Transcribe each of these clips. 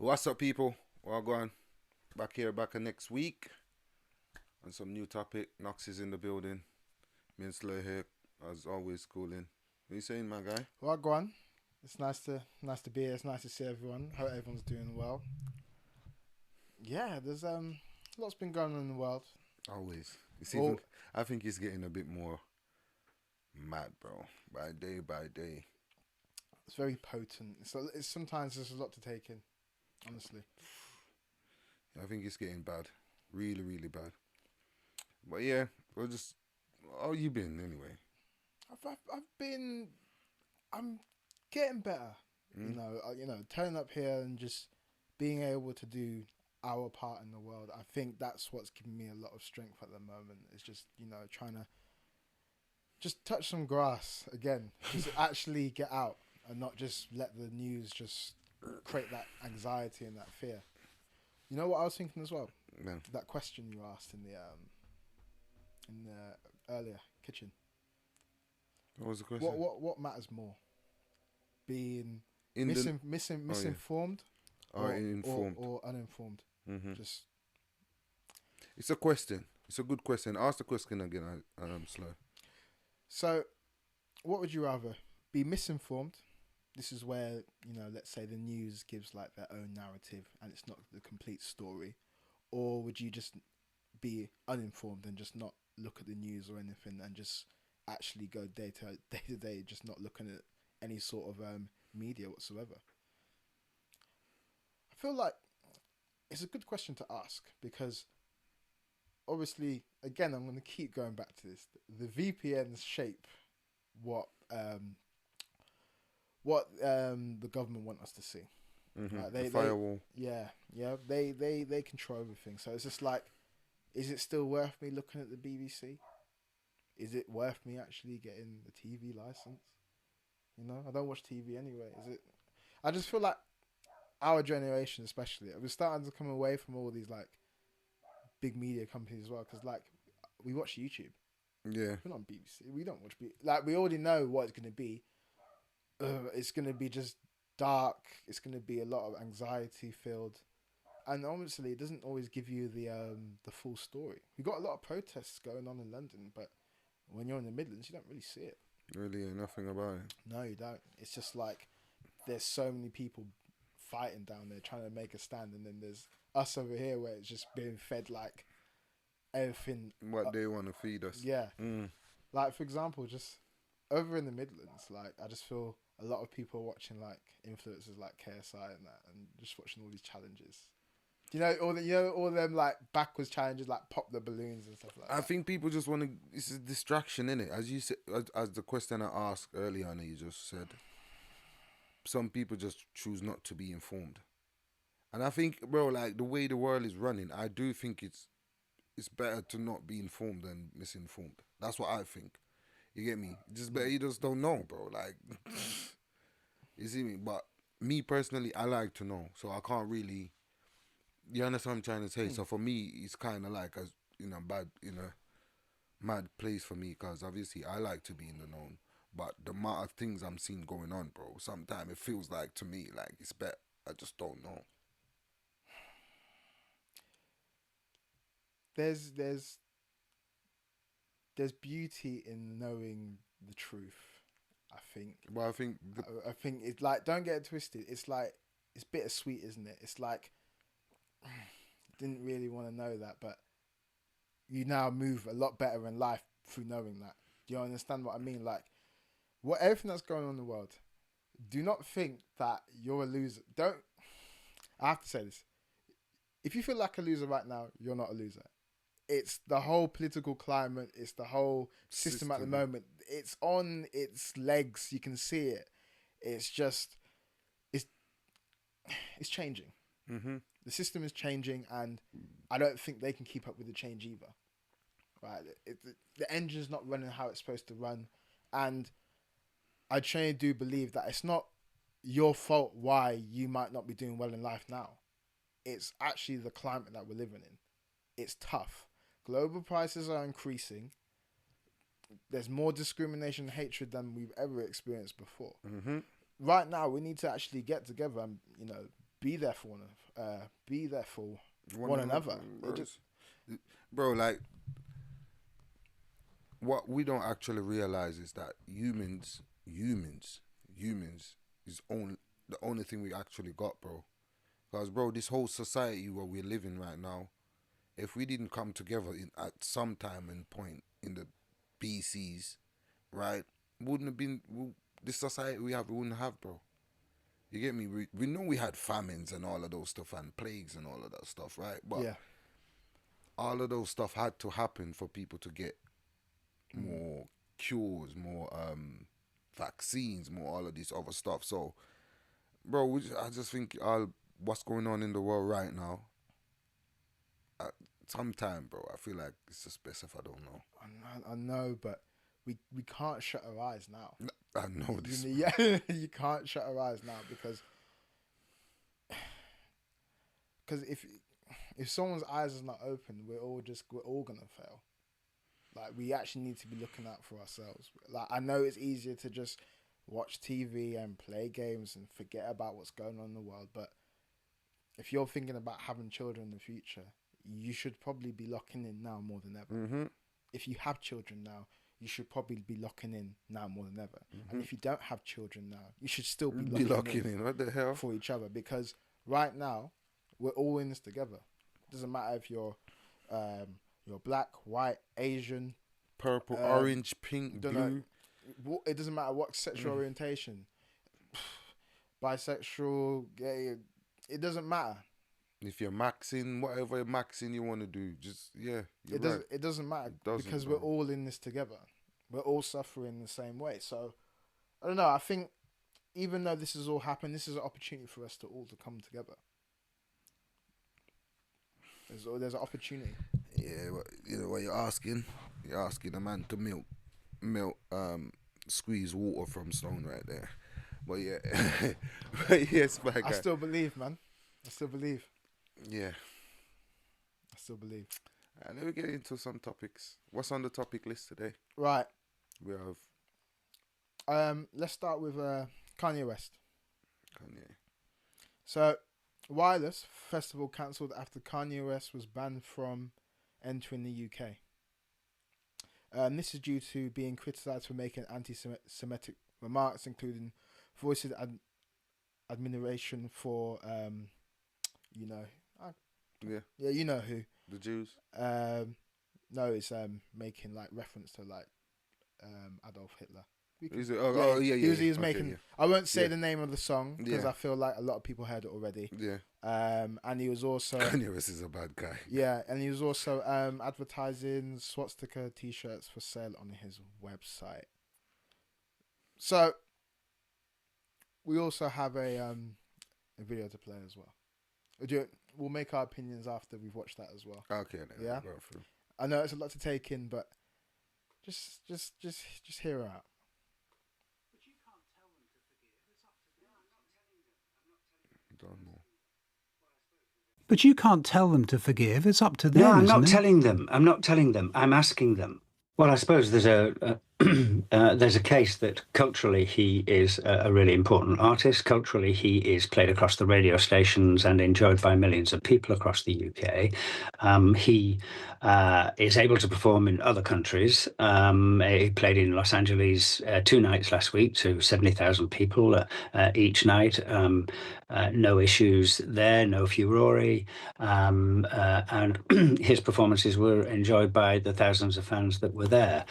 What's up, people? Well, go on. Back here, back next week. And some new topic. Knox is in the building. Me and Slur here, as always, cooling. What you saying, my guy? Well, go on. It's nice to be here. It's nice to see everyone. Hope everyone's doing well. Yeah, there's lots been going on in the world. Always. It's Oh, even. I think it's getting a bit more mad, bro. By day. it's very potent. It's sometimes there's a lot to take in. Honestly, I think it's getting bad. Really, really bad. But yeah, we'll just. How you been anyway? I've been I'm getting better. Mm? Turning up here and just being able to do our part in the world. I think that's what's giving me a lot of strength at the moment. It's just trying to just touch some grass again. Just actually get out and not just let the news just create that anxiety and that fear. You know what I was thinking as well? Man, That question you asked in the earlier kitchen. what was the question? What matters more? Being In the Oh, yeah. misinformed Or informed. or uninformed? Hmm. Just It's a question. It's a good question. Ask the question again. Slow. so, what would you rather be misinformed? This is where let's say the news gives like their own narrative and it's not the complete story, or would you just be uninformed and just not look at the news or anything and just actually go day to day, just not looking at any sort of media whatsoever? I feel like it's a good question to ask because obviously, again, I'm going to keep going back to this. The VPNs shape what the government want us to see. Hmm. Like The they firewall. yeah they control everything. So it's just like, is it still worth me looking at the BBC? Is it worth me actually getting the TV license? I don't watch TV anyway. Is it? I just feel like our generation, especially, we're starting to come away from all these like big media companies as well. Because like we watch YouTube, Yeah. we're not on BBC. We don't watch like we already know what it's gonna be. It's gonna be just dark. It's gonna be a lot of anxiety filled, and honestly, it doesn't always give you the full story. We got a lot of protests going on in London, but when you're in the Midlands, you don't really see it. Really ain't nothing about it. No, you don't. It's just like there's so many people fighting down there trying to make a stand, and then there's us over here where it's just being fed like everything. What they want to feed us. Yeah, Mm. like for example, just over in the Midlands, like I just feel a lot of people are watching like influencers like KSI and that, and just watching all these challenges. All them like backwards challenges, like pop the balloons and stuff like I that. think people just want to. It's a distraction, innit? As you said, as the question I asked earlier, and you just said, some people just choose not to be informed. And I think, bro, like the way the world is running, I do think it's better to not be informed than misinformed. That's what I think. You get me? It's just better you just don't know, bro. Like, you see me? But me personally, I like to know, so I can't really. You understand what I'm trying to say? Mm. So for me, it's kind of like a mad place for me because obviously I like to be in the known. But the amount of things I'm seeing going on, bro, sometimes it feels like to me like it's better. I just don't know. There's there's there's beauty in knowing the truth. I think. But I think I think it's like, don't get it twisted. It's like it's bittersweet, isn't it? It's like didn't really want to know that, but you now move a lot better in life through knowing that. Do you understand what I mean? Like, what everything that's going on in the world. Do not think that you're a loser. Don't. I have to say this. If you feel like a loser right now, you're not a loser. It's the whole political climate. It's the whole system at the system. moment. It's on its legs. You can see it. It's just it's it's changing. Mm-hmm. The system is changing, and I don't think they can keep up with the change either. Right? The engine's not running how it's supposed to run, and I truly do believe that it's not your fault why you might not be doing well in life now. It's actually the climate that we're living in. It's tough. Global prices are increasing. There's more discrimination and hatred than we've ever experienced before. Mm-hmm. Right now, we need to actually get together and, be there for one another. It just, bro, like what we don't actually realize is that humans is only the only thing we actually got, bro. Because, bro, this whole society where we're living right now, if we didn't come together at some time and point in the BCs, right, wouldn't have been this society we wouldn't have, bro. You get me? We know we had famines and all of those stuff and plagues and all of that stuff, right? But yeah, all of those stuff had to happen for people to get more cures, more vaccines, more all of this other stuff. So, bro, I just think what's going on in the world right now, sometime, bro, I feel like it's just best if I don't know. I know, but we can't shut our eyes now. I know this. Yeah, you can't shut our eyes now because if someone's eyes is not open, we're all gonna fail. Like, we actually need to be looking out for ourselves. Like, I know it's easier to just watch TV and play games and forget about what's going on in the world, but if you're thinking about having children in the future, you should probably be locking in now more than ever. Mm-hmm. If you have children now, you should probably be locking in now more than ever. Mm-hmm. And if you don't have children now, you should still be locking in. What the hell? For each other, because right now we're all in this together. It doesn't matter if you're black, white, Asian, purple, orange, pink, blue. It doesn't matter what sexual orientation, bisexual, gay. It doesn't matter. If you're maxing, whatever maxing you want to do, just It doesn't matter because we're all in this together. We're all suffering the same way. So I don't know. I think even though this has all happened, this is an opportunity for us to all to come together. There's an opportunity. Yeah, you know what you're asking? You're asking a man to milk, squeeze water from stone right there. But yeah, but yes, my guy. I still believe, man. I still believe. Yeah. I still believe. And then we get into some topics. What's on the topic list today? Right. We have. Let's start with Kanye West. Kanye. So, Wireless Festival cancelled after Kanye West was banned from entering the UK. This is due to being criticised for making anti-Semitic remarks, including voicing admiration for, you know, you know who. The Jews. No, it's making like reference to like Adolf Hitler. Is it? Yeah. He was making. Yeah. I won't say the name of the song because I feel like a lot of people heard it already. Yeah. And he was also. Kanye West is a bad guy. Yeah, and he was also advertising swastika T-shirts for sale on his website. So we also have a video to play as well. We'll make our opinions after we've watched that as well. Okay. Then yeah. Go through. I know it's a lot to take in, but just hear her out. But you can't tell them to forgive. It's up to them. No, I'm not telling them. I'm not telling them. I'm asking them. Well, I suppose there's a there's a case that culturally he is a really important artist. Culturally, he is played across the radio stations and enjoyed by millions of people across the UK. He is able to perform in other countries. He played in Los Angeles 2 nights last week to 70,000 people each night. No issues there, no furore. And his performances were enjoyed by the thousands of fans that were there.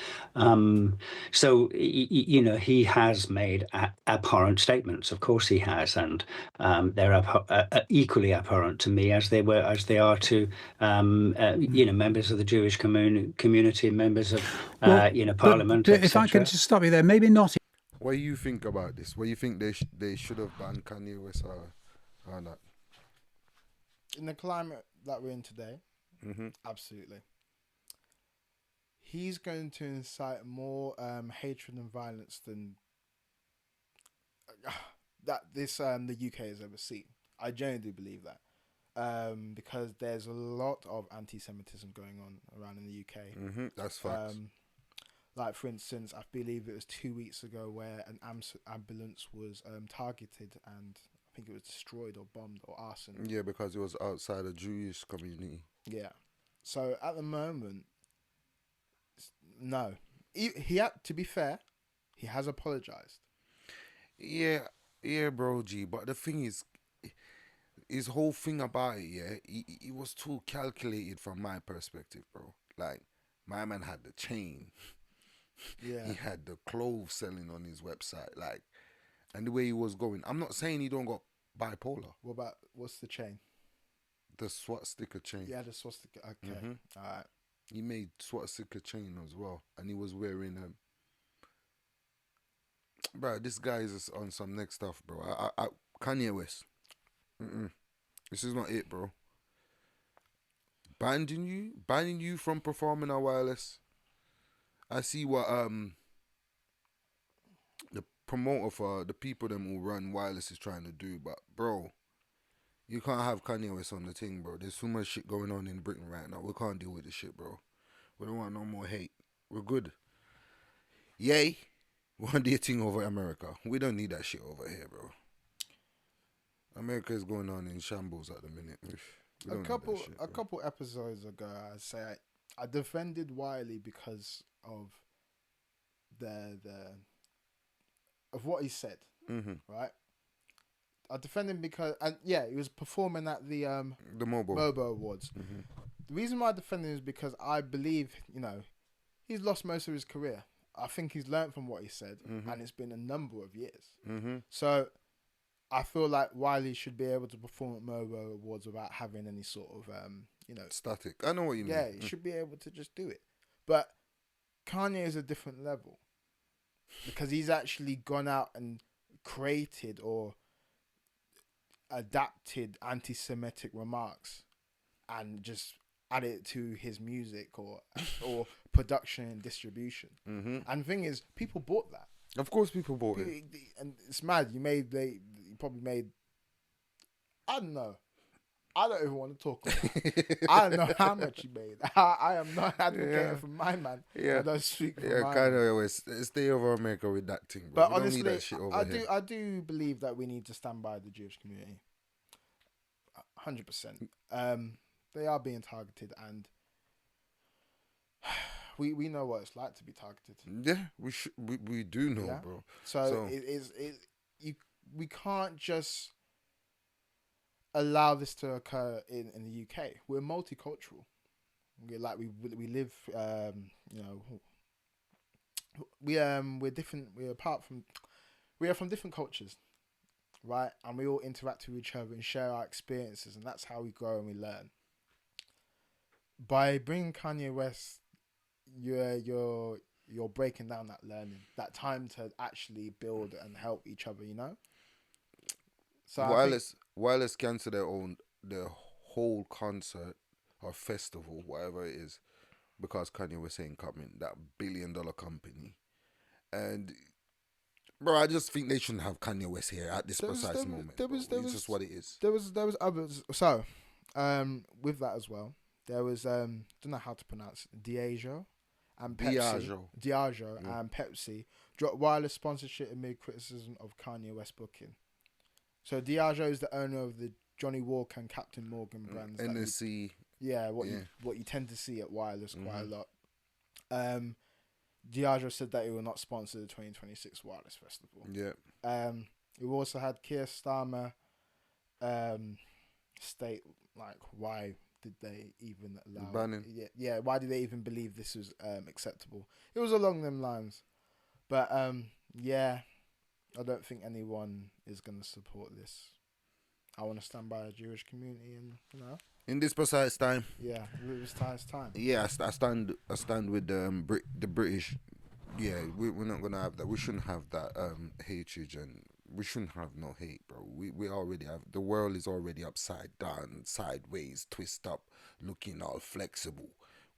So, you know, he has made abhorrent statements. Of course he has. And they're equally abhorrent to me as they are to, you know, members of the Jewish community, members of, you know, Parliament, but if I can just stop you there, maybe not. What do you think about this? What do you think they should have banned Kanye West or not? In the climate that we're in today, absolutely. He's going to incite more hatred and violence than that the UK has ever seen. I genuinely do believe that because there's a lot of anti-Semitism going on around in the UK. That's facts. Like, for instance, I believe it was 2 weeks ago where an ambulance was targeted and think it was destroyed or bombed or arson. Yeah, because it was outside a Jewish community. Yeah. So at the moment, no. He had, to be fair, he has apologized. Yeah, yeah, bro, G. But the thing is, his whole thing about it, yeah, he was too calculated from my perspective, bro. Like, my man had the chain. Yeah. He had the clothes selling on his website, like, and the way he was going. I'm not saying he don't got bipolar. What's the chain? The swastika chain. Yeah, the swastika. Okay. Mhm. All right. He made swastika chain as well, and he was wearing bro. This guy is on some next stuff, bro. Kanye West. Mm-mm. This is not it, bro. Banning you from performing on wireless. I see what the promoter for the people them who run wireless is trying to do, but bro, you can't have Kanye West on the thing, bro. There's too much shit going on in Britain right now. We can't deal with this shit, bro. We don't want no more hate. We're good. Yay. We want the thing over America. We don't need that shit over here, bro. America is going on in shambles at the minute. We don't need that shit, A bro. couple episodes ago, I defended Wiley because of the of what he said, Mm-hmm. right? I defended him because, and yeah, he was performing at the The mobile. MOBO Awards. Mm-hmm. The reason why I defended him is because I believe, he's lost most of his career. I think he's learned from what he said, Mhm. and it's been a number of years. Mm-hmm. So I feel like Wiley should be able to perform at MOBO Awards without having any sort of, Static. I know what you mean. yeah, he should be able to just do it. But Kanye is a different level because he's actually gone out and created or adapted anti-Semitic remarks and just added it to his music or production and distribution. Mm-hmm. And the thing is, people bought that. Of course, people bought it. And it's mad. You probably made. I don't know. I don't even want to talk about it. I don't know how much he made. I am not advocating for my man. Yeah. I don't speak for Yeah, my kind man. of always stay over America with that thing, bro. But We don't honestly, need that shit over here. I do believe that we need to stand by the Jewish community. 100%. They are being targeted, and we know what it's like to be targeted. Yeah, we do know, Yeah. bro. So we can't just allow this to occur in the UK. We're multicultural. We live we're different. We are from different cultures, right? And we all interact with each other and share our experiences, and that's how we grow and we learn. By bringing Kanye West, you're breaking down that learning, that time to actually build and help each other. So Wireless cancel their whole concert or festival, whatever it is, because Kanye was saying coming, that $1 billion company. And bro, I just think they shouldn't have Kanye West here at this precise moment. It's just what it is. There was others. So, with that as well, there was don't know how to pronounce it, Diageo and Pepsi. Diageo and Pepsi dropped wireless sponsorship amid criticism of Kanye West booking. So Diageo is the owner of the Johnny Walker and Captain Morgan brands. NSC. What you tend to see at wireless quite a lot. Diageo said that it will not sponsor the 2026 Wireless Festival. Yeah. We've also had Keir Starmer state, like, why did they even allow banning? Yeah, why did they even believe this was acceptable? It was along them lines. But I don't think anyone is going to support this. I want to stand by the Jewish community, and in this precise time. Yeah, it's time. Yeah, I stand with the British. Yeah, we're not gonna have that. We shouldn't have that hatred, and we shouldn't have no hate, bro. We already have, the world is already upside down, sideways, twist up, looking all flexible.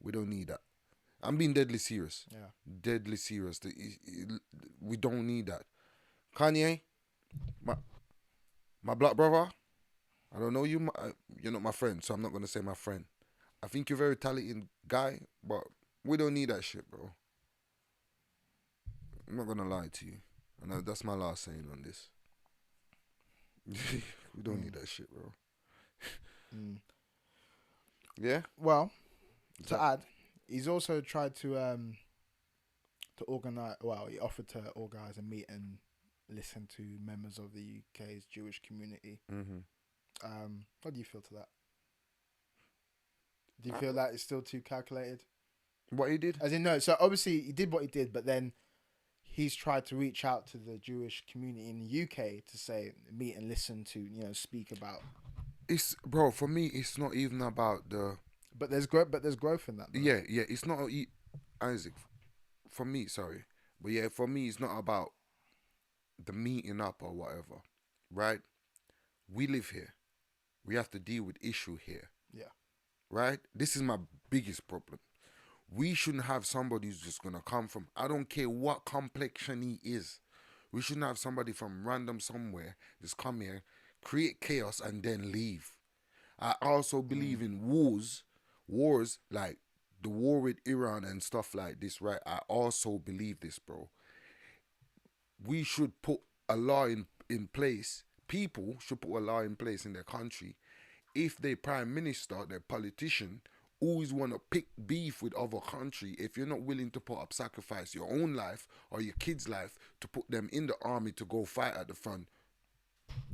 We don't need that. I'm being deadly serious. Yeah, deadly serious. We don't need that. Kanye, my black brother. I don't know you. You're not my friend, so I'm not gonna say my friend. I think you're a very talented guy, but we don't need that shit, bro. I'm not gonna lie to you. I know that's my last saying on this. We don't Mm. need that shit, bro. Mm. Yeah. Well, Is to that- add, he's also tried to organize. Well, he offered to organize a meet and listen to members of the UK's Jewish community. Mhm. What do you feel to that? Do you feel that it's still too calculated? What he did? As in, no. So obviously he did what he did, but then he's tried to reach out to the Jewish community in the UK to say meet and listen to, speak about. It's bro. For me, it's not even about the. But there's growth. But there's growth in that. Though. Yeah, yeah. It's not Isaac. For me, sorry, but yeah, for me, it's not about the meeting up or whatever, right? We live here. We have to deal with issue here, Yeah. right? This is my biggest problem. We shouldn't have somebody who's just gonna come from. I don't care what complexion he is. We shouldn't have somebody from random somewhere just come here, create chaos, and then leave. I also believe in wars like the war with Iran and stuff like this, right? I also believe this, bro. We should put a law in place. People should put a law in place in their country. If their prime minister, their politician, always want to pick beef with other country, if you're not willing to put up sacrifice your own life or your kids' life to put them in the army to go fight at the front,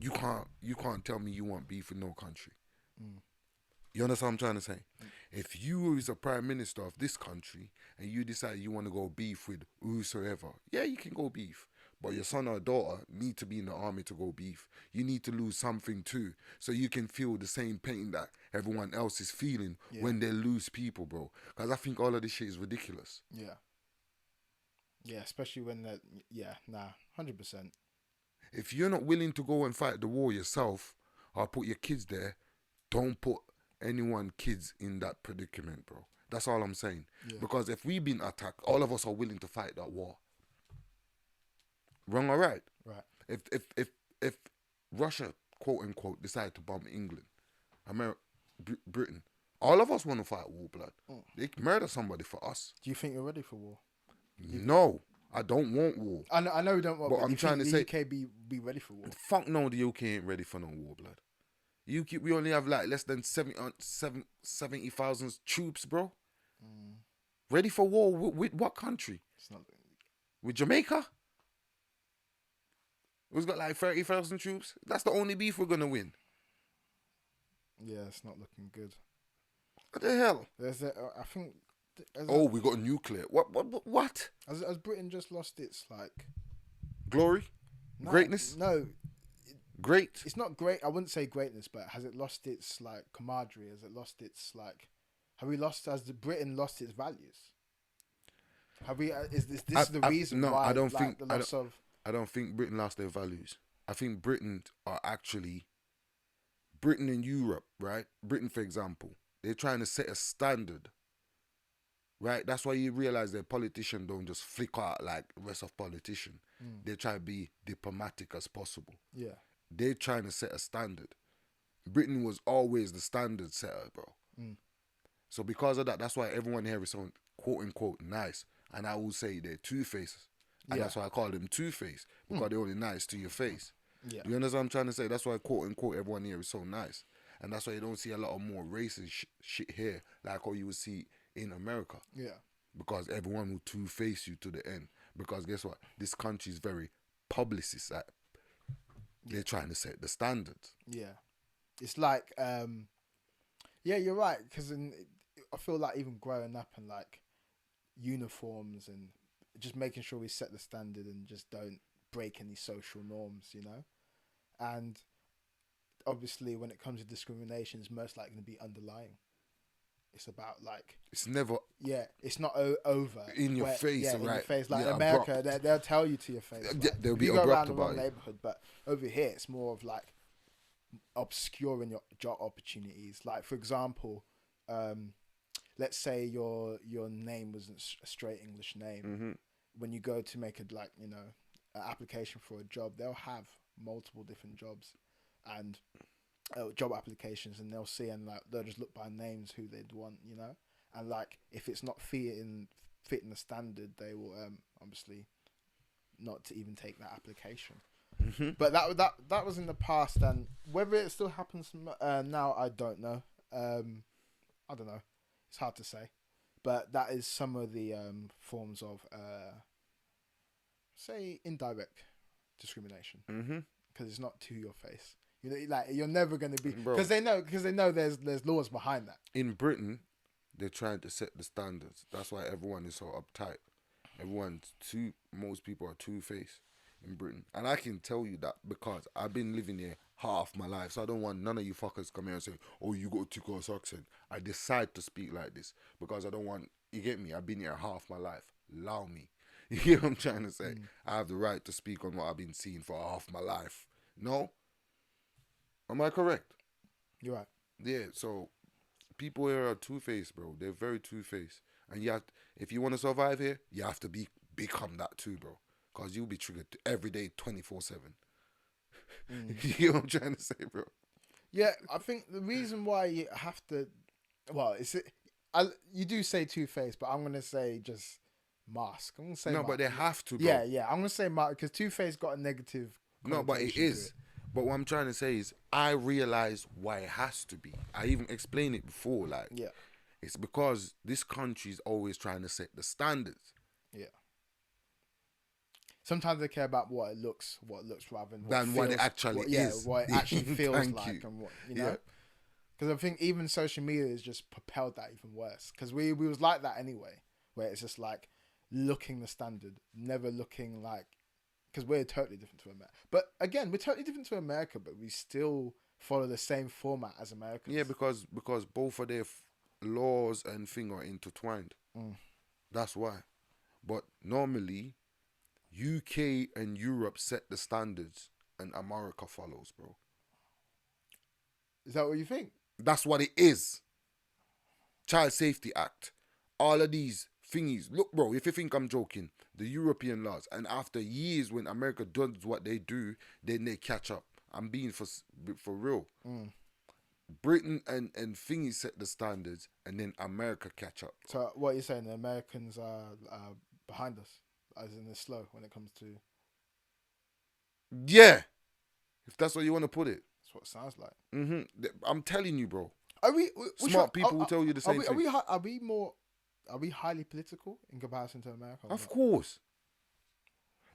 you can't tell me you want beef with no country. You understand what I'm trying to say? If you is a prime minister of this country and you decide you want to go beef with whosoever, yeah, you can go beef. But your son or daughter need to be in the army to go beef. You need to lose something too, so you can feel the same pain that everyone else is feeling when they lose people, bro. Because I think all of this shit is ridiculous. Yeah. Yeah, especially when that. Yeah, nah, 100%. If you're not willing to go and fight the war yourself or put your kids there, don't put anyone kids in that predicament, bro. That's all I'm saying. Yeah. Because if we've been attacked, all of us are willing to fight that war. Wrong or right? Right. If Russia, quote unquote, decide to bomb England, Britain, all of us want to fight war, blood. They can murder somebody for us. Do you think you're ready for war? No, I don't want war. I know we don't want. But But I'm I'm trying trying to the say- UK be ready for war. Fuck no, the UK ain't ready for no war, blood. We only have like less than 70,000 troops, bro. Ready for war with what country? It's not. With Jamaica? We've got like 30,000 troops. That's the only beef we're gonna win. Yeah, it's not looking good. What the hell? There's I think. Oh, we got nuclear. What? Has Britain just lost its like Glory? no, Greatness? No, Great? it's not great. I wouldn't say greatness, but has it lost its like camaraderie? Has it lost its like? Has the Britain lost its values? Have we? Is this the reason no, why? I don't like, think- the loss of. I don't think Britain lost their values. I think Britain are actually Britain and Europe, right? Britain, for example, they're trying to set a standard, right? That's why you realize their politicians don't just flick out like the rest of politicians. They try to be diplomatic as possible. Yeah. They're trying to set a standard. Britain was always the standard setter, bro. So because of that, that's why everyone here is so quote unquote nice. And I will say they're two-faced. And Yeah. that's why I call them two-faced. Because they're only nice to your face. Yeah. You understand what I'm trying to say? That's why quote unquote everyone here is so nice. And that's why you don't see a lot of more racist shit here, like how you would see in America. Yeah. Because everyone will two-face you to the end. Because guess what? This country is very publicist. Like, they're trying to set the standards. Yeah. It's like, yeah, you're right. Because I feel like even growing up and like uniforms and just making sure we set the standard and just don't break any social norms, And obviously, when it comes to discrimination, it's most likely going to be underlying. It's about like, It's never yeah, it's not over in your face, yeah, in your right? face. Like Yeah, in America, abrupt. they'll tell you to your face. Yeah, Like, they'll if be you go abrupt around the wrong about it. neighborhood, but over here, it's more of like obscuring your job opportunities. Like for example, let's say your name wasn't a straight English name. When you go to make an application for a job, they'll have multiple different jobs and job applications, and they'll see and like they'll just look by names who they'd want, and like if it's not fitting the standard, they will obviously not to even take that application. But that was in the past, and whether it still happens now, I don't know. I don't know. It's hard to say, but that is some of the forms of say indirect discrimination, because it's not to your face. You know, like you're never going to be, because they know there's laws behind that. In Britain, they're trying to set the standards. That's why everyone is so uptight. Most people are two-faced in Britain. And I can tell you that because I've been living here half my life. So I don't want none of you fuckers come here and say, oh, you got a two-class accent. I decide to speak like this because I don't want, you get me? I've been here half my life. Allow me. You get what I'm trying to say? I have the right to speak on what I've been seeing for half my life. No? Am I correct? You're right. Yeah, so people here are two-faced, bro. They're very two-faced. And you have if you want to survive here, you have to become that too, bro. Because you'll be triggered every day, 24/7. You know what I'm trying to say, bro? Yeah, I think the reason why you have to, well, you do say two-faced, but I'm going to say just mask. I'm going to say no, mask. but they have to, bro. Yeah, I'm going to say mask, because two-faced got a negative No, but it connotation to is. But what I'm trying to say is, I realize why it has to be. I even explained it before. Like, Yeah. It's because this country's always trying to set the standards. Yeah. Sometimes they care about what it looks rather than what it actually is. What it actually feels Thank like, you. and what, you know. Because I think even social media has just propelled that even worse. Because we was like that anyway, where it's just like looking the standard, never looking like, because we're totally different to America. But again, we're totally different to America, but we still follow the same format as Americans. Yeah, because both of their laws and thing are intertwined. That's why. But normally, UK and Europe set the standards and America follows, bro. Is that what you think? That's what it is. Child Safety Act. All of these thingies. Look, bro, if you think I'm joking, the European laws, and after years when America does what they do, then they catch up. I'm being for real. Britain and thingies set the standards, and then America catch up. So what you're saying, the Americans are behind us, as in they're slow when it comes to... Yeah. If that's what you want to put it. That's what it sounds like. I'm telling you, bro. Are we Smart people will tell you the same thing. Are we highly political in comparison to America? Of course.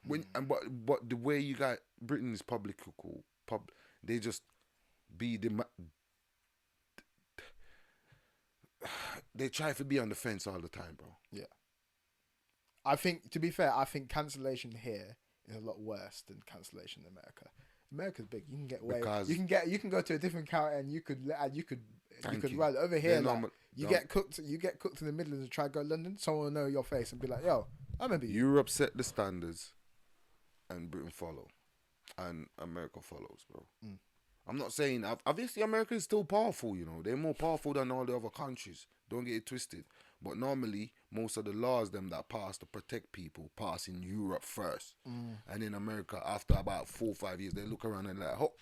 But the way you got Britain is political. They just be they try to be on the fence all the time, bro. Yeah. I think, to be fair, cancellation here is a lot worse than cancellation in America. America's big. You can get away. You can go to a different county and you could run over here. You get cooked in the Midlands and try to go to London. Someone will know your face and be like, "Yo, I remember you." Europe set the standards, and Britain follow, and America follows, bro. I'm not saying obviously America is still powerful. You know, they're more powerful than all the other countries. Don't get it twisted. But normally, most of the laws that pass to protect people pass in Europe first. And in America, after about 4 or 5 years, they look around and like, oh,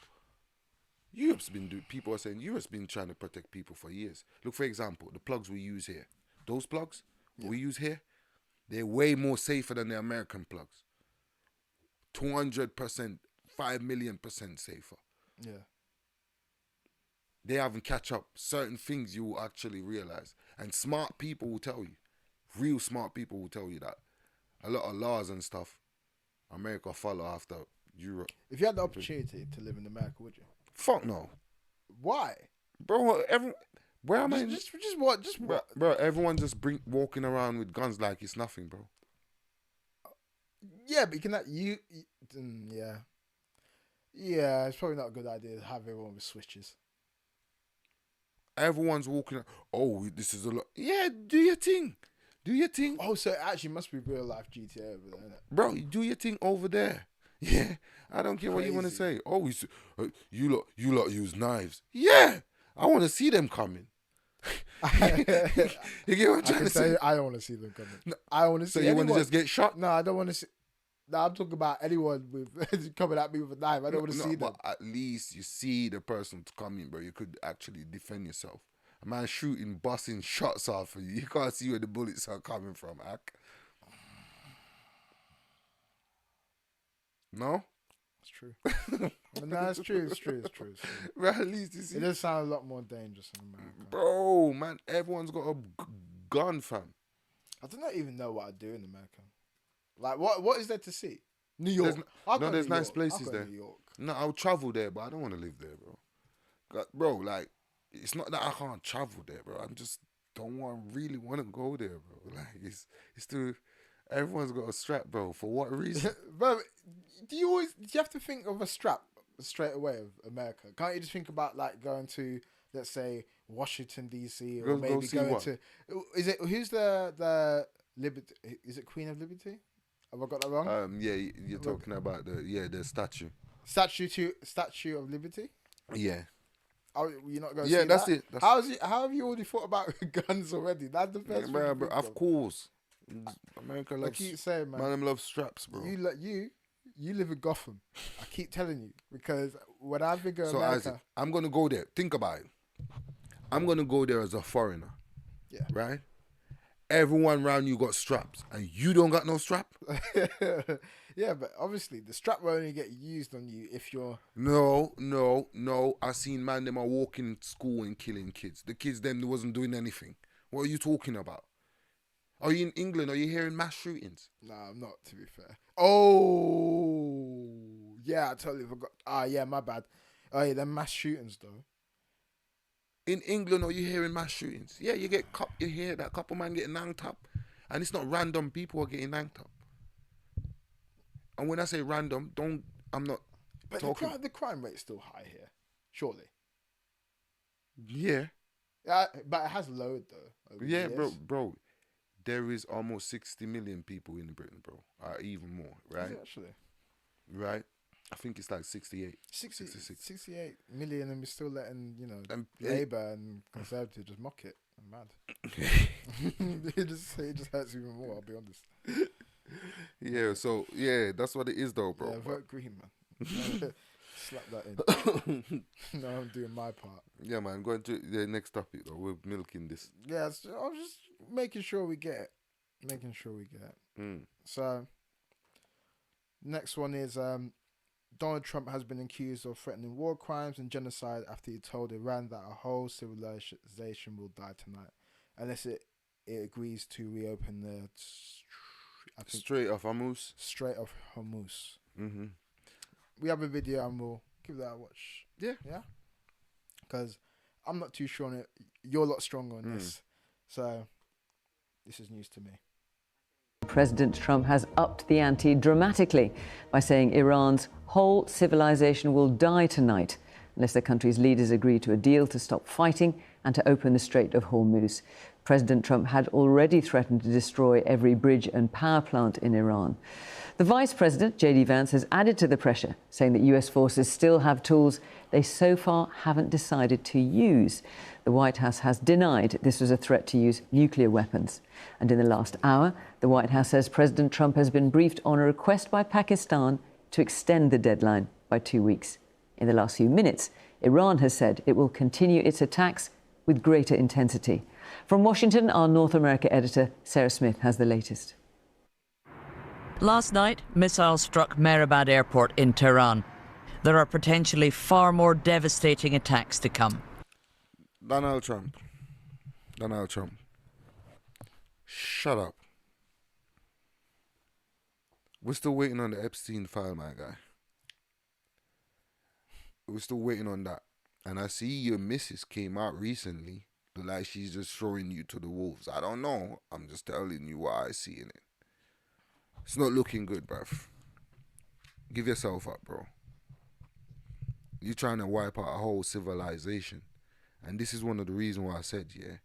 people are saying Europe's been trying to protect people for years. Look, for example, the plugs we use here. Those plugs we use here, they're way more safer than the American plugs. 200%, 5 million% safer. Yeah. They haven't catch up. Certain things you will actually realize. And smart people will tell you. Real smart people will tell you that. A lot of laws and stuff, America follow after Europe. If you had the opportunity to live in America, would you? Fuck no. Why? Bro, where am I? Just what? Bro, everyone just walking around with guns like it's nothing, bro. Yeah, but yeah, it's probably not a good idea to have everyone with switches. Everyone's walking. Oh, this is a lot. Yeah, do your thing. Oh, so it actually must be real life GTA over there, innit? Bro, do your thing over there. Yeah, I don't care what you want to say. Oh, you lot use knives. Yeah, I want to see them coming. You get what I'm trying to say? I don't want to see them coming. No, I want to see. So you want to just get shot? No, I don't want to see. No, I'm talking about anyone with coming at me with a knife. I don't want to see them. But at least you see the person coming, bro. You could actually defend yourself. A man shooting, busting shots off of you. You can't see where the bullets are coming from, Ak. No? It's true. But no, it's true. It's true. It's true. It's true. Right, at least you see. It does sound a lot more dangerous in America. Bro, man, everyone's got a gun, fam. I do not even know what I'd do in America. Like, what is there to see? New York. There's nice places there. New York. No, I'll travel there, but I don't want to live there, bro. Bro, like, it's not that I can't travel there, bro. I just don't really want to go there, bro. Like, it's too. Everyone's got a strap, bro. For what reason? Bro, do you have to think of a strap straight away of America? Can't you just think about like going to, let's say, Washington DC, or maybe going to? Who's the Liberty? Is it Queen of Liberty? Have I got that wrong? Yeah, you're talking about the statue. Statue of Liberty. Yeah. Oh, you're not going to Yeah, see that's that? it. How have you already thought about guns already? That's the first thing. Bro, of course. America loves. I keep saying, man. Man, love straps, bro. You live in Gotham. I keep telling you, because when I think of So America, Isaac, I'm gonna go there. Think about it. I'm gonna go there as a foreigner. Yeah. Right. Everyone around you got straps, and you don't got no strap. yeah, but obviously the strap will only get used on you if you're. No. I seen man them are walking school and killing kids. The kids them wasn't doing anything. What are you talking about? Are you in England? Are you hearing mass shootings? Nah, I'm not, to be fair. Oh, yeah, I totally forgot. Yeah, my bad. Oh, yeah, they're mass shootings, though. In England, are you hearing mass shootings? Yeah, you hear that couple man getting nanked up. And it's not random people are getting nanked up. And when I say random, I'm not but talking. The crime rate's still high here, surely. Yeah. Yeah, but it has lowered, though. Yeah, bro. There is almost 60 million people in Britain, bro. Even more, right? Is it actually? Right? I think it's like 68. 68 million, and we're still letting, Labour and Conservative just mock it. I'm mad. it just hurts even more, I'll be honest. Yeah, so, yeah, that's what it is, though, bro. Yeah, vote green, man. Slap that in. No, I'm doing my part. Yeah, man, going to the next topic, though. We're milking this. Yeah, I'm just making sure we get it. So, next one is Donald Trump has been accused of threatening war crimes and genocide after he told Iran that a whole civilization will die tonight unless it agrees to reopen the Strait of Hormuz. Mm-hmm. We have a video and we'll give that a watch. Yeah. Because I'm not too sure on it. You're a lot stronger on this. So, this is news to me. President Trump has upped the ante dramatically by saying Iran's whole civilization will die tonight unless the country's leaders agree to a deal to stop fighting and to open the Strait of Hormuz. President Trump had already threatened to destroy every bridge and power plant in Iran. The Vice President, J.D. Vance, has added to the pressure, saying that US forces still have tools they so far haven't decided to use. The White House has denied this was a threat to use nuclear weapons. And in the last hour, the White House says President Trump has been briefed on a request by Pakistan to extend the deadline by 2 weeks. In the last few minutes, Iran has said it will continue its attacks with greater intensity. From Washington, our North America editor, Sarah Smith, has the latest. Last night, missiles struck Mehrabad Airport in Tehran. There are potentially far more devastating attacks to come. Donald Trump. Shut up. We're still waiting on the Epstein file, my guy. We're still waiting on that. And I see your missus came out recently. Like she's just throwing you to the wolves. I don't know. I'm just telling you what I see in it. It's not looking good, bruv. Give yourself up, bro. You're trying to wipe out a whole civilization. And this is one of the reasons why I said, yeah,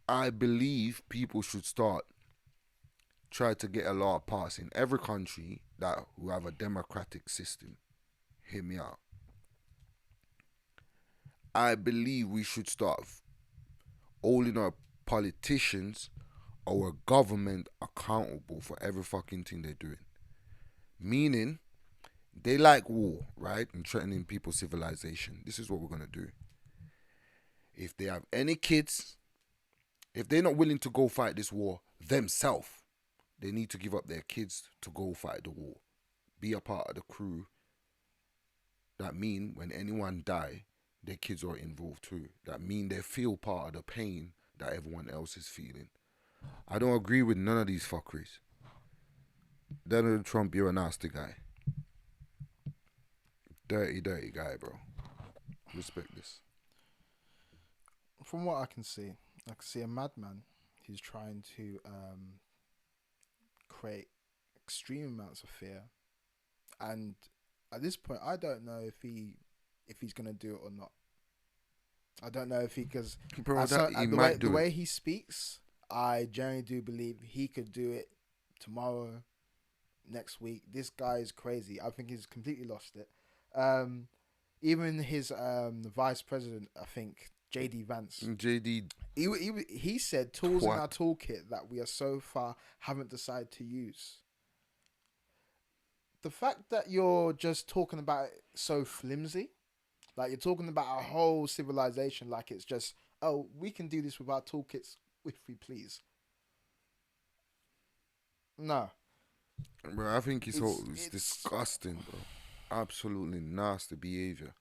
I believe people should start try to get a law passed in every country that who have a democratic system. Hear me out. I believe we should start holding our politicians or our government accountable for every fucking thing they're doing. Meaning, they like war, right? And threatening people's civilization. This is what we're going to do. If they have any kids, if they're not willing to go fight this war themselves, they need to give up their kids to go fight the war. be a part of the crew that mean when anyone die, their kids are involved too. That mean they feel part of the pain that everyone else is feeling. I don't agree with none of these fuckeries. Donald Trump, you're a nasty guy. Dirty, dirty guy, bro. Respect this. From what I can see a madman who's trying to create extreme amounts of fear, and at this point, I don't know if he's gonna do it or not. I don't know if because Bro, the way he speaks, I generally do believe he could do it tomorrow, next week. This guy is crazy. I think he's completely lost it. Even his vice president, I think JD Vance. JD. He said tools in our toolkit that we are so far haven't decided to use. The fact that you're just talking about it so flimsy, like you're talking about our whole civilization, like it's just, oh, we can do this with our toolkits if we please. No. Bro, I think it's disgusting, bro. Absolutely nasty behavior.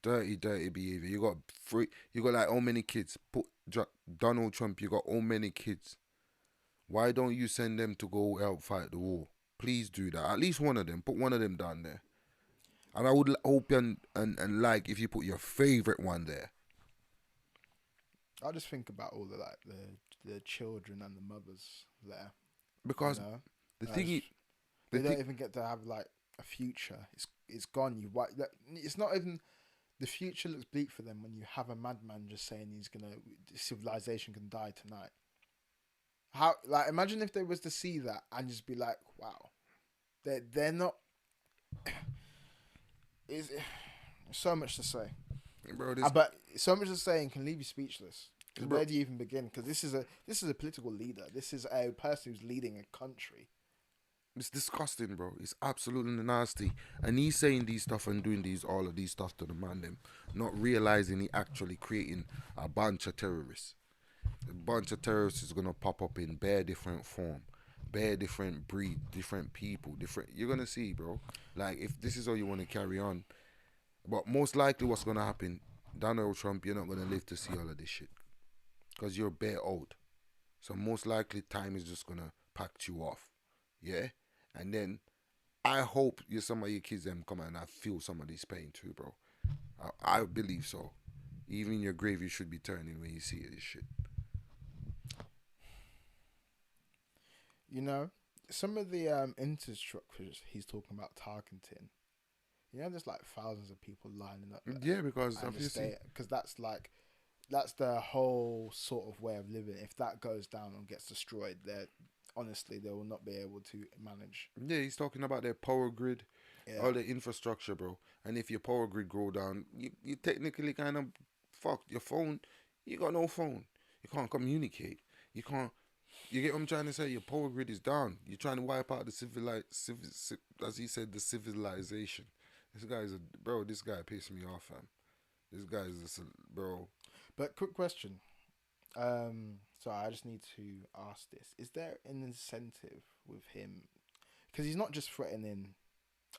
Dirty, dirty behavior. You got like how many kids? Donald Trump, you got how many kids? Why don't you send them to go help fight the war? Please do that. At least one of them. Put one of them down there. And I would hope and like if you put your favorite one there. I just think about all the children and the mothers there. Because the thing they don't even get to have like a future. It's gone. It's not even. The future looks bleak for them when you have a madman just saying civilization can die tonight. How, like, imagine if they was to see that and just be like, wow, they're not. Is so much to say, bro. But so much to say and can leave you speechless. Because where do you even begin? Because this is a political leader. This is a person who's leading a country. It's disgusting, bro. It's absolutely nasty. And he's saying these stuff and doing all of these stuff to the man them, not realizing he actually creating a bunch of terrorists. A bunch of terrorists is gonna pop up in bare different form, bare different breed, different people, different. You're gonna see, bro. Like if this is how you want to carry on, but most likely what's gonna happen, Donald Trump, you're not gonna live to see all of this shit, cause you're bare old. So most likely time is just gonna pack you off, yeah. And then I hope some of your kids them come and I feel some of this pain too, bro. I believe so. Even in your grave, you should be turning when you see this shit. You know, some of the infrastructures he's talking about targeting. You know, there's like thousands of people lining up. Yeah, because obviously, because that's the whole sort of way of living. If that goes down and gets destroyed, honestly, they will not be able to manage. Yeah, he's talking about their power grid, all the infrastructure, bro. And if your power grid go down, you technically kind of fucked. Your phone, you got no phone. You can't communicate. You can't. You get what I'm trying to say? Your power grid is down. You're trying to wipe out as he said, the civilization. This guy pissed me off, fam. This guy is just bro. But quick question. So I just need to ask this: is there an incentive with him? Because he's not just threatening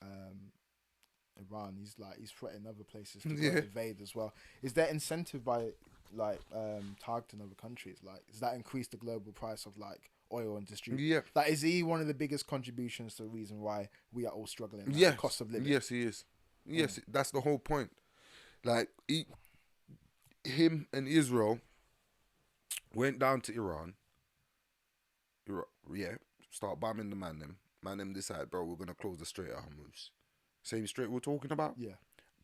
Iran. He's threatening other places to invade as well. Is there incentive by targeting other countries? Like, does that increase the global price of like oil and distribution? Yeah. Like, is he one of the biggest contributions to the reason why we are all struggling? Yes. The cost of living. Yes, he is. Yes, that's the whole point. Like him and Israel went down to Iran. Start bombing the man them. Man them decide, bro, we're gonna close the Strait of Hormuz. Same strait we're talking about. Yeah.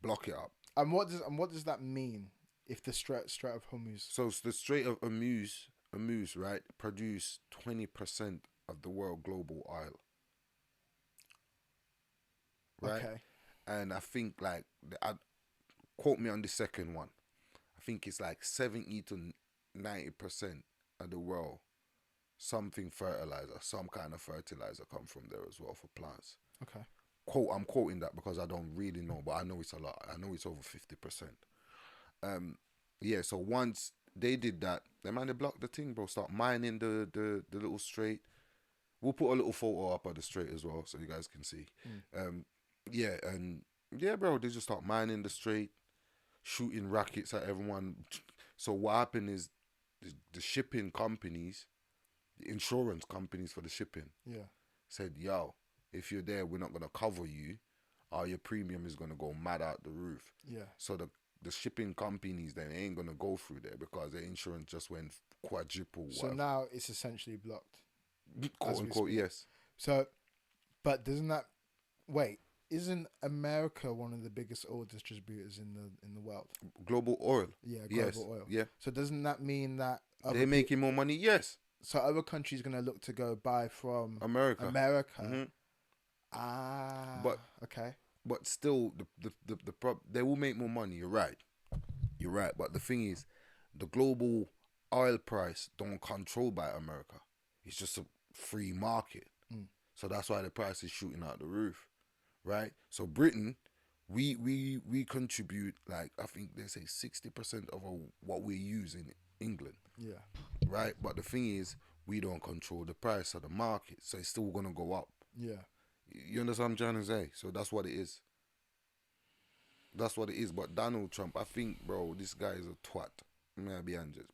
Block it up. And what does that mean? If the Strait of Hormuz. So the Strait of Hormuz, right, produce 20% of the world global oil. Right. Okay. And I think quote me on the second one. I think it's like 70 to 90% of the world, some kind of fertilizer come from there as well for plants. Okay. I'm quoting that because I don't really know, but I know it's a lot. I know it's over 50%. So once they did that, they blocked the thing, bro. Start mining the little strait. We'll put a little photo up of the strait as well, so you guys can see. Yeah, and yeah, bro, they just start mining the strait, shooting rockets at everyone. So what happened is the shipping companies, the insurance companies for the shipping, Yeah. said, "Yo, if you're there, we're not gonna cover you. Your premium is gonna go mad out the roof." Yeah. So the shipping companies then ain't gonna go through there because their insurance just went quadruple. So now it's essentially blocked. quote as we unquote, speak. yes. So, but doesn't that wait? Isn't America one of the biggest oil distributors in the world? Global oil. Yeah, Yes. global oil. Yeah. So doesn't that mean that They're making more money? Yes. so other countries gonna look to go buy from America. America? Ah, But okay. but still, they will make more money. You're right. You're right. But the thing is, the global oil price don't control by America. It's just a free market. So that's why the price is shooting out the roof, right? So Britain, we contribute, like, I think they say 60% of what we use in England, Yeah. right? But the thing is, we don't control the price of the market, so it's still gonna go up. Yeah. You understand what I'm trying to say? So that's what it is. That's what it is. But Donald Trump, I think, bro, this guy is a twat. May I be 100%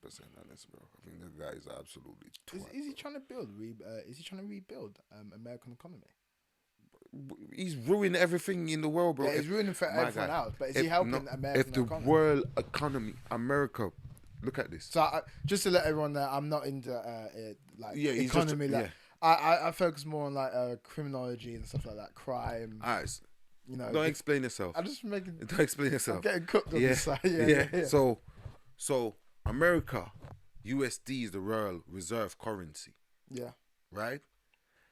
honest, bro. I think this guy is absolutely twat. Is he trying to build? Is he trying to rebuild American economy? He's ruining everything in the world, bro. Yeah, he's ruining for my everyone guy, else. But is he helping American If the economy? world economy, America, look at this. So just to let everyone know, I'm not into Yeah, he's economy. just- Like I focus more on like criminology and stuff like that, crime. Alright, You know, don't explain yourself. I'm just making. Don't explain I'm yourself. getting cooked on Yeah, the side. Yeah. So America, USD is the world reserve currency, Yeah. right?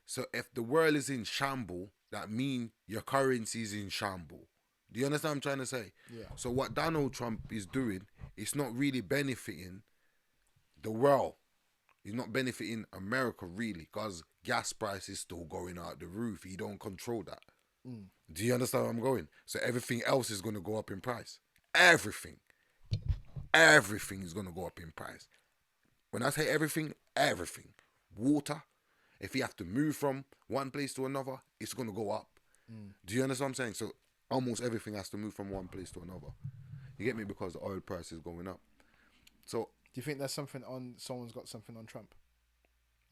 So if the world is in shamble, that means your currency is in shamble. Do you understand what I'm trying to say? Yeah. So what Donald Trump is doing, it's not really benefiting the world. He's not benefiting America really, because gas price is still going out the roof. He don't control that. Do you understand where I'm going? So everything else is going to go up in price. Everything is going to go up in price. When I say everything, water, if you have to move from one place to another, it's going to go up. Do you understand what I'm saying? So almost everything has to move from one place to another. You get me? Because the oil price is going up. So Do you think there's something on? Someone's got something on Trump,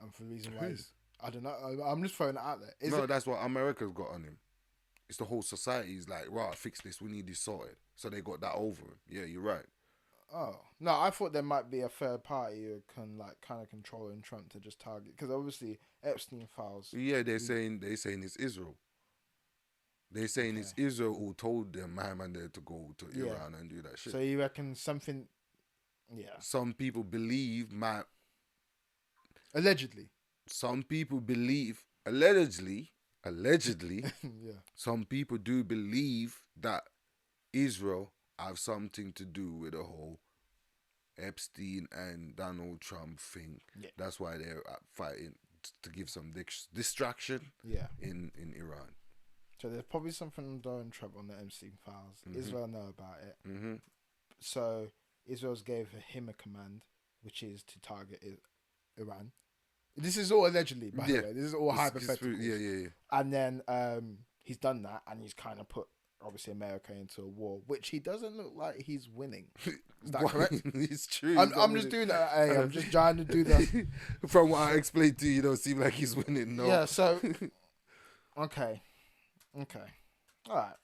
and for the reason why Who's? I don't know. I'm just throwing it out there. Is no, it? that's what America's got on him. It's the whole society's like, right, fix this. We need this sorted. So they got that over him. Yeah, you're right. Oh no, I thought there might be a third party who can like kind of controlling Trump to just target, because obviously Epstein files. Yeah, they're saying it's Israel. They're saying it's Israel who told them, my man, there to go to Iran and do that shit. So you reckon something? Yeah. Some people believe Allegedly. Some people believe allegedly. Yeah. Some people do believe that Israel have something to do with the whole Epstein and Donald Trump thing. Yeah. That's why they're fighting to give some distraction. Yeah. In Iran. So there's probably something on Donald Trump on the Epstein files. Israel know about it. Mm-hmm. So Israel's gave him a command, which is to target Iran. This is all allegedly, by the way. This is all hypothetical. Yeah. And then he's done that, and he's kind of put obviously America into a war, which he doesn't look like he's winning. Is that correct? It's true. I'm just doing that. Hey, I'm just trying to do that. From what I explained to you, don't seem like he's winning. No. Yeah. So okay. All right.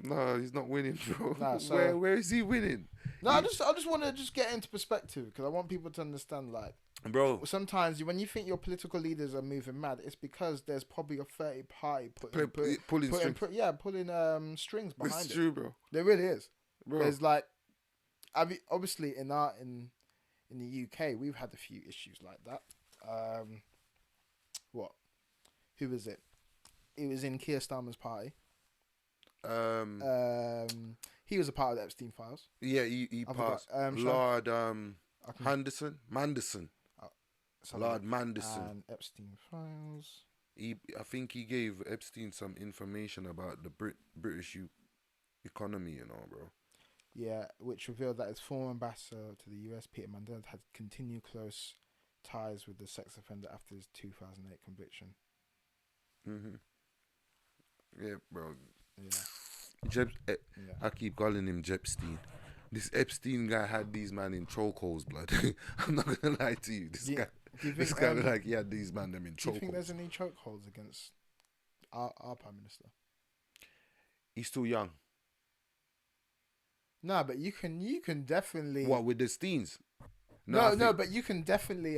No, he's not winning, bro. Nah, so- where is he winning? No, I just want to just get into perspective, because I want people to understand, like, Bro, sometimes when you think your political leaders are moving mad, it's because there's probably a 30 party pulling strings. pulling strings behind It's it. true, bro. There really is. Bro. There's like, I mean, obviously in the UK we've had a few issues like that. What? Who was it? It was in Keir Starmer's party. He was a part of the Epstein files. Yeah, he I forgot. passed. Lord Manderson. Lord Manderson. And Epstein files. I think he gave Epstein some information about the British economy, bro. Yeah, which revealed that his former ambassador to the US, Peter Mandela, had continued close ties with the sex offender after his 2008 conviction. Yeah, bro. Yeah. Yeah. I keep calling him Jepstein. This Epstein guy had these man in chokeholds, blood. I'm not gonna lie to you. Do you This think, guy like he had these man them in do you think there's chokeholds. any chokeholds against our Prime Minister? He's too young. No, but you can definitely What with the Steens? no, but you can definitely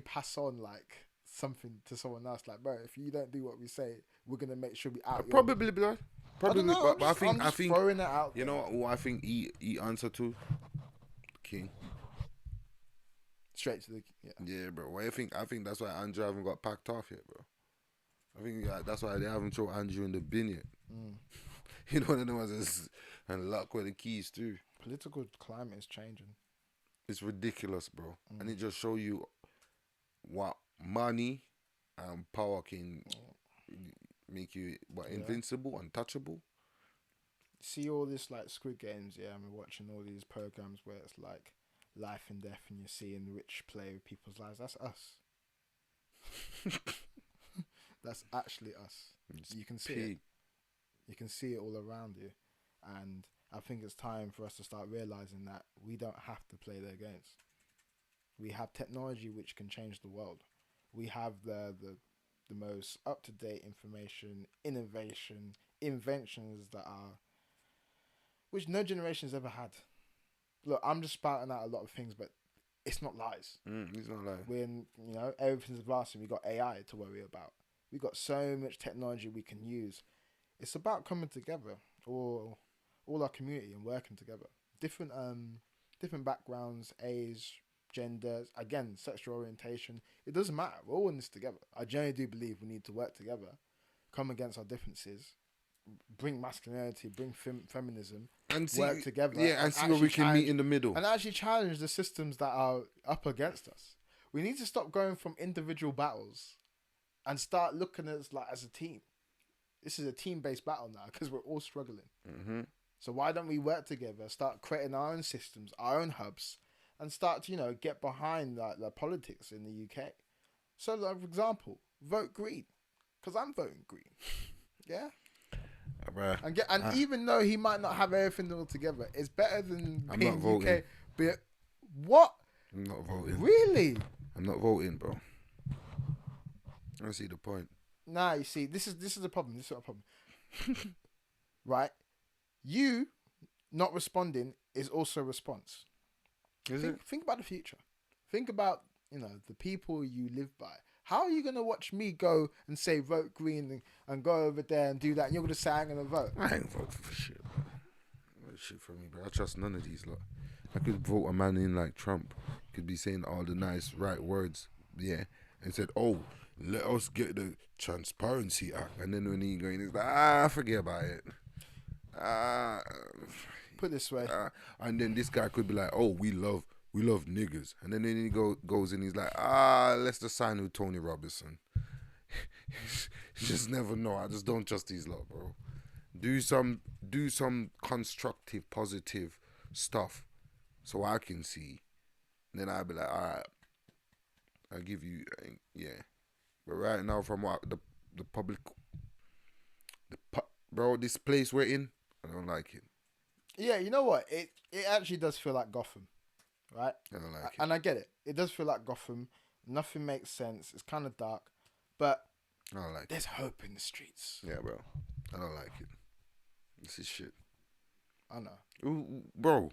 pass on like something to someone else. Like, bro, if you don't do what we say, we're gonna make sure we out. Probably, blood. Probably, I don't know, but I think throwing it out. you know what I think he answer to King. Straight to the Yeah, bro. What I think that's why Andrew haven't got packed off yet, bro. I think that's why they haven't thrown Andrew in the bin yet. You know what I know, and luck with the keys too. Political climate is changing. It's ridiculous, bro, and it just show you what money and power can make you invincible, untouchable. See all this like Squid Games, yeah, and we're watching all these programs where it's like life and death, and you're seeing which play with people's lives. That's us. That's actually us. You can see it. You can see it all around you, and I think it's time for us to start realizing that we don't have to play their games. We have technology which can change the world. We have the most up to date information, innovation, inventions which no generation's ever had. Look, I'm just spouting out a lot of things, but it's not lies. It's not like When everything's advancing, we got AI to worry about. We got so much technology we can use. It's about coming together, or all our community, and working together. Different backgrounds, age, genders, again, sexual orientation. It doesn't matter. We're all in this together. I genuinely do believe we need to work together, come against our differences, bring masculinity, bring feminism, and work together. Yeah, and see where we can meet in the middle. And actually challenge the systems that are up against us. We need to stop going from individual battles and start looking at it as a team. This is a team-based battle now because we're all struggling. So why don't we work together, start creating our own systems, our own hubs, and start to, get behind the politics in the UK. So, like, for example, vote Green, because I'm voting Green. Yeah? Bruh, And even though he might not have everything all together, it's better than I'm being not voting. UK. But what? I'm not voting. Really? I'm not voting, bro. I don't see the point. Nah, you see, this is the problem. This is a problem. Right? You not responding is also a response. Think about the future. Think about, the people you live by. How are you going to watch me go and say vote Green and go over there and do that, and you're going to say I'm going to vote? I ain't voting for shit, bro. That's shit for me, bro. I trust none of these lot. I could vote a man in like Trump. Could be saying all the nice right words, yeah, and said, "Oh, let us get the Transparency Act," and then when he going, he's like, forget about it. Put it this way. And then this guy could be like, "Oh, we love niggas," and then he goes and he's like, let's just sign with Tony Robinson. You just never know. I just don't trust these lot, bro. Do some constructive, positive stuff, so I can see. Then I'll be like, all right, I'll give you, yeah. But right now, from what the public, bro, this place we're in, I don't like it. Yeah, you know what? It actually does feel like Gotham, right? I don't like it. And I get it. It does feel like Gotham. Nothing makes sense. It's kind of dark, but I don't like it. there's hope in the streets. Yeah, bro. I don't like it. This is shit. I know. Ooh, bro.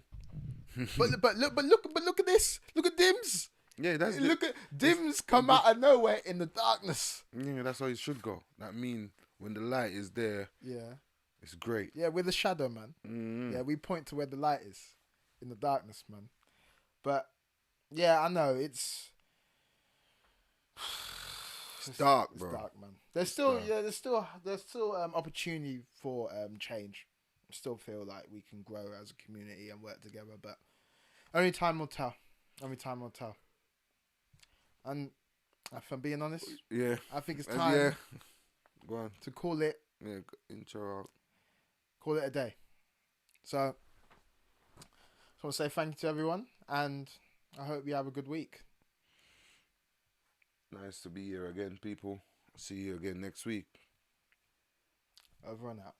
but look at this. Look at Dims. Yeah, that's Look at Dims come out of nowhere in the darkness. Yeah, that's how it should go. That mean when the light is there, Yeah. it's great. Yeah, we're the shadow, man. Mm-hmm. Yeah, we point to where the light is in the darkness, man. But yeah, I know it's dark, it's bro. dark, man. There's still opportunity for change. I still feel like we can grow as a community and work together, but only time will tell. Only time will tell. And if I'm being honest, Yeah. I think it's time Yeah. Go on. to call it Intro out. a day. So I just want to say thank you to everyone, and I hope you have a good week. Nice to be here again, people. See you again next week. Over and out.